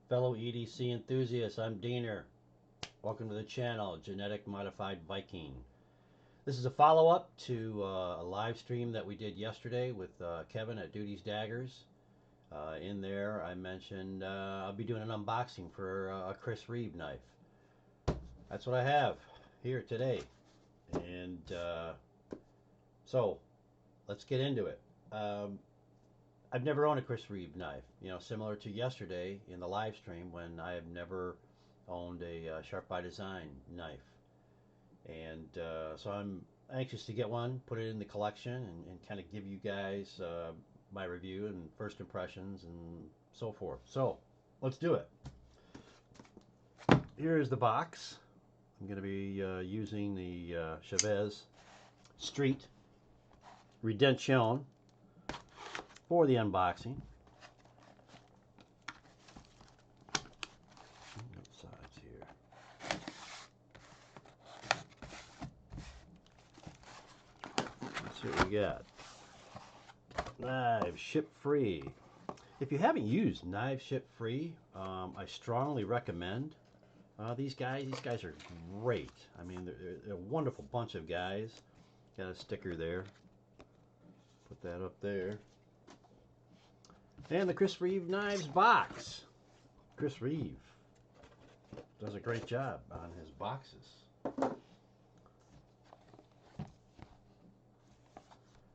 Fellow EDC enthusiasts, I'm Diener. Welcome to the channel, Genetic Modified Viking. This is a follow-up to a live stream that we did yesterday with Kevin at Duty's Daggers. In there, I mentioned I'll be doing an unboxing for a Chris Reeve knife. That's what I have here today. And so, let's get into it. I've never owned a Chris Reeve knife, similar to yesterday in the live stream when I have never owned a Sharp by Design knife. And so I'm anxious to get one, put it in the collection, and kind of give you guys my review and first impressions and so forth. So let's do it. Here is the box. I'm going to be using the Chavez Street Redemption for the unboxing. Sides here. Let's see what we got. Knives ship free. If you haven't used knives ship free, I strongly recommend these guys. These guys are great. I mean, they're a wonderful bunch of guys. Got a sticker there. Put that up there. And the Chris Reeve Knives box. Chris Reeve does a great job on his boxes.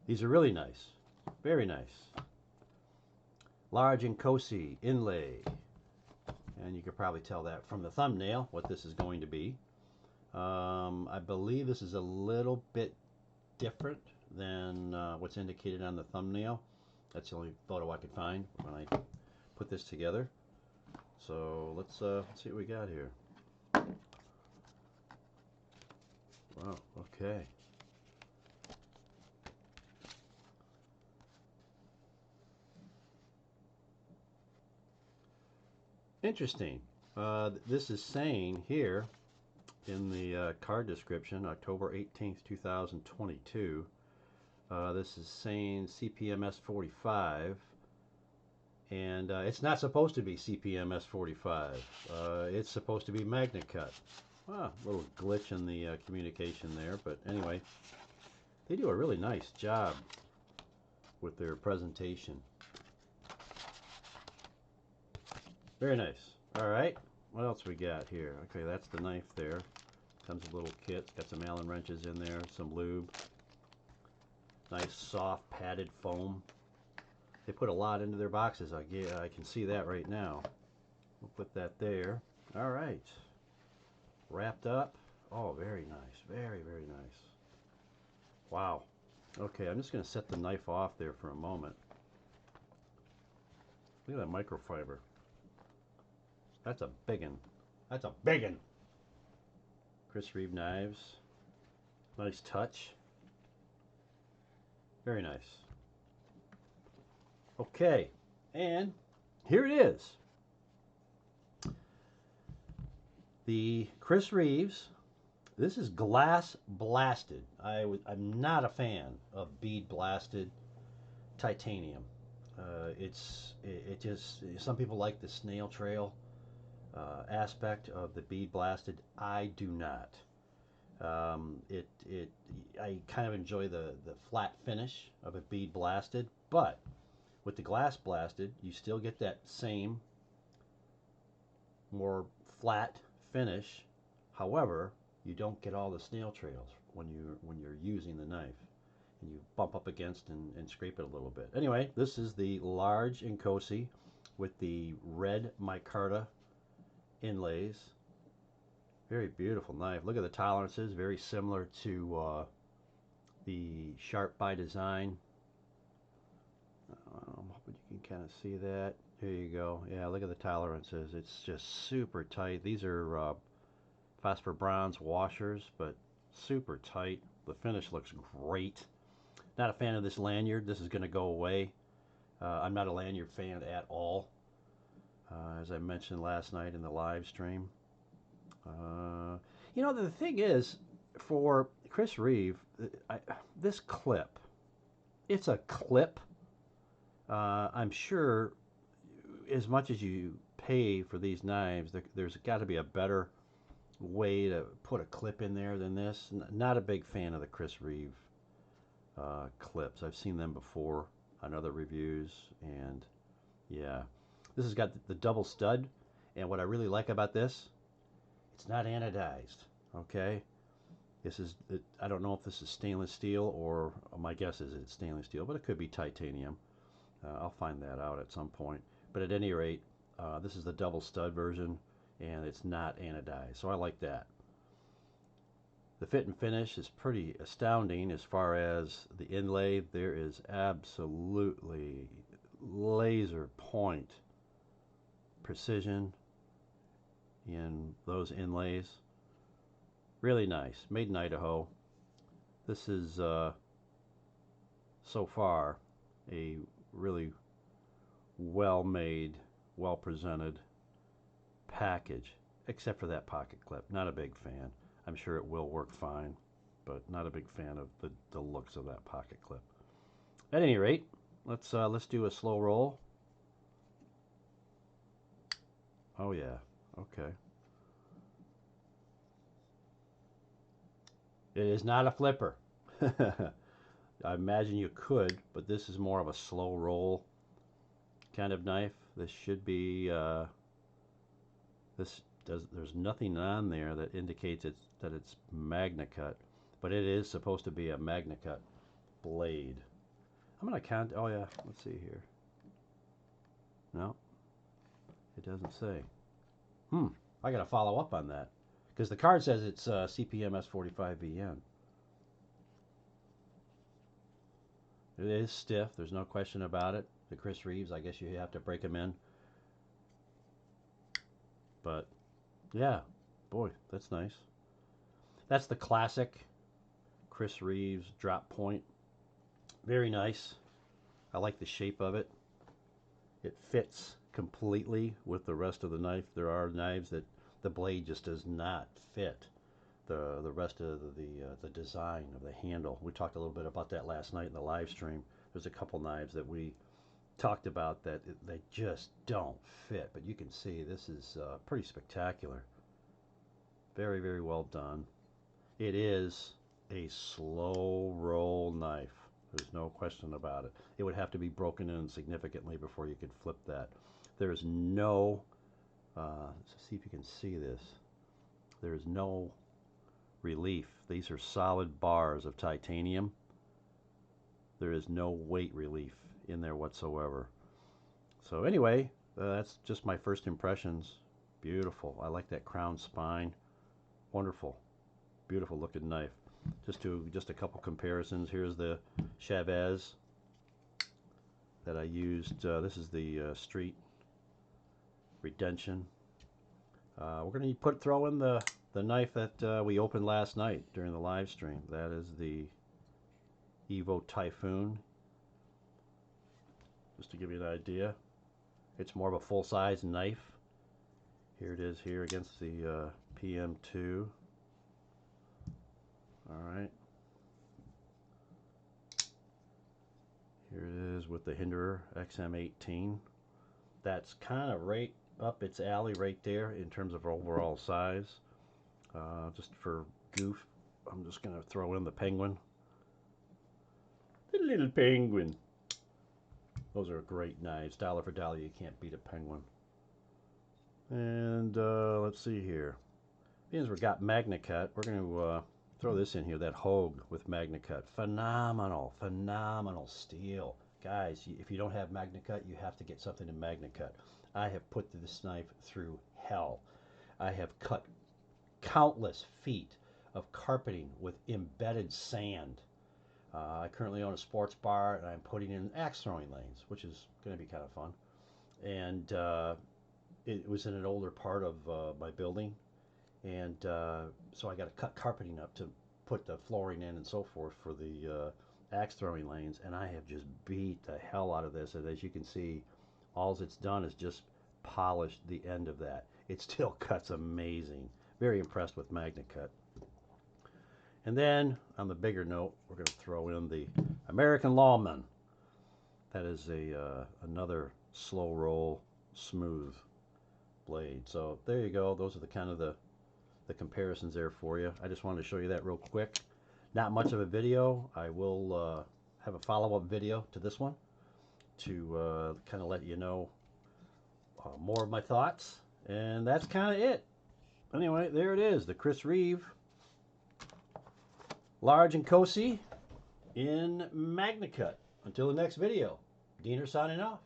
These are really nice. Very nice. Large Inkosi inlay. And you could probably tell that from the thumbnail what this is going to be. I believe this is a little bit different than what's indicated on the thumbnail. That's the only photo I could find when I put this together. So let's see what we got here. Wow, okay. Interesting. This is saying here in the card description, October 18th, 2022. This is saying CPMS 45, and it's not supposed to be CPMS 45. It's supposed to be magnet cut. Ah, a little glitch in the communication there, but anyway, they do a really nice job with their presentation. Very nice. All right, what else we got here? Okay, that's the knife there. Comes with a little kit. Got some Allen wrenches in there, some lube. Nice soft padded foam. They put a lot into their boxes. I can see that right now. We'll put that there. All right. Wrapped up. Oh, very nice. Very, very nice. Wow. Okay, I'm just going to set the knife off there for a moment. Look at that microfiber. That's a big one. That's a big one. Chris Reeve knives. Nice touch. Very nice. Okay, and here it is. The Chris Reeves. This is glass blasted. I'm not a fan of bead blasted titanium. It just, some people like the snail trail aspect of the bead blasted. I do not. I kind of enjoy the flat finish of a bead blasted, but with the glass blasted, you still get that same more flat finish. However, you don't get all the snail trails when you're using the knife, and you bump up against and scrape it a little bit. Anyway, this is the large Inkosi with the red micarta inlays. Very beautiful knife. Look at the tolerances, very similar to the Sharp by Design. I'm hoping you can kind of see that. There you go. Yeah, look at the tolerances. It's just super tight. These are phosphor bronze washers, but super tight. The finish looks great. Not a fan of this lanyard. This is going to go away. I'm not a lanyard fan at all, as I mentioned last night in the live stream. The thing is, for Chris Reeve, this clip, it's a clip. I'm sure as much as you pay for these knives. There's got to be a better way to put a clip in there than this. Not a big fan of the Chris Reeve clips. I've seen them before on other reviews, and yeah, this has got the double stud, and what I really like about this, it's not anodized. Okay, this is, I don't know if this is stainless steel, or my guess is it's stainless steel, but it could be titanium. I'll find that out at some point. But at any rate, this is the double stud version, and it's not anodized, so I like that. The fit and finish is pretty astounding as far as the inlay. There is absolutely laser point precision in those inlays. Really nice. Made in Idaho. This is so far a really well made, well presented package, except for that pocket clip. Not a big fan. I'm sure it will work fine, but not a big fan of the looks of that pocket clip. At any rate, let's do a slow roll. Oh yeah, okay. It is not a flipper. I imagine you could, but this is more of a slow roll kind of knife. This should be there's nothing on there that indicates that it's MagnaCut, but it is supposed to be a MagnaCut blade. I'm gonna count. Oh yeah, let's see here. No, it doesn't say. I gotta follow up on that because the card says it's CPM S45VN. It is stiff. There's no question about it. The Chris Reeves, I guess you have to break them in. But yeah, boy, that's nice. That's the classic Chris Reeves drop point. Very nice. I like the shape of it. It fits completely with the rest of the knife. There are knives that the blade just does not fit the rest of the design of the handle. We talked a little bit about that last night in the live stream. There's a couple knives that we talked about that they just don't fit, but you can see this is pretty spectacular. Very, very well done. It is a slow roll knife. There's no question about it. It would have to be broken in significantly before you could flip that. There's no, let's see if you can see this. There's no relief. These are solid bars of titanium. There is no weight relief in there whatsoever. So anyway, that's just my first impressions. Beautiful. I like that crown spine. Wonderful. Beautiful looking knife. Just a couple comparisons. Here's the Chavez that I used. This is the Street Redemption. We're going to throw in the knife that we opened last night during the live stream. That is the Evo Typhoon. Just to give you an idea, it's more of a full-size knife. Here it is here against the PM2. Alright. Here it is with the Hinderer XM18. That's kind of right up its alley right there in terms of overall size. Just for goof, I'm just going to throw in the Penguin. The little Penguin. Those are great knives. Dollar for dollar, you can't beat a Penguin. And let's see here. Being as we've got MagnaCut, we're going to throw this in here, that Hogue with MagnaCut. Phenomenal, phenomenal steel. Guys, if you don't have MagnaCut, you have to get something in MagnaCut. I have put this knife through hell. I have cut countless feet of carpeting with embedded sand. I currently own a sports bar, and I'm putting in axe throwing lanes, which is going to be kind of fun. And it was in an older part of my building, and so I got to cut carpeting up to put the flooring in and so forth for the axe throwing lanes, and I have just beat the hell out of this. And as you can see, all it's done is just polished the end of that. It still cuts amazing. Very impressed with MagnaCut. And then on the bigger note, we're going to throw in the American Lawman. That is another slow roll, smooth blade. So there you go. Those are the kind of the comparisons there for you. I just wanted to show you that real quick. Not much of a video. I will have a follow-up video to this one to kind of let you know more of my thoughts. And that's kind of it. Anyway, there it is, the Chris Reeve Large Inkosi in MagnaCut. Until the next video, Diener signing off.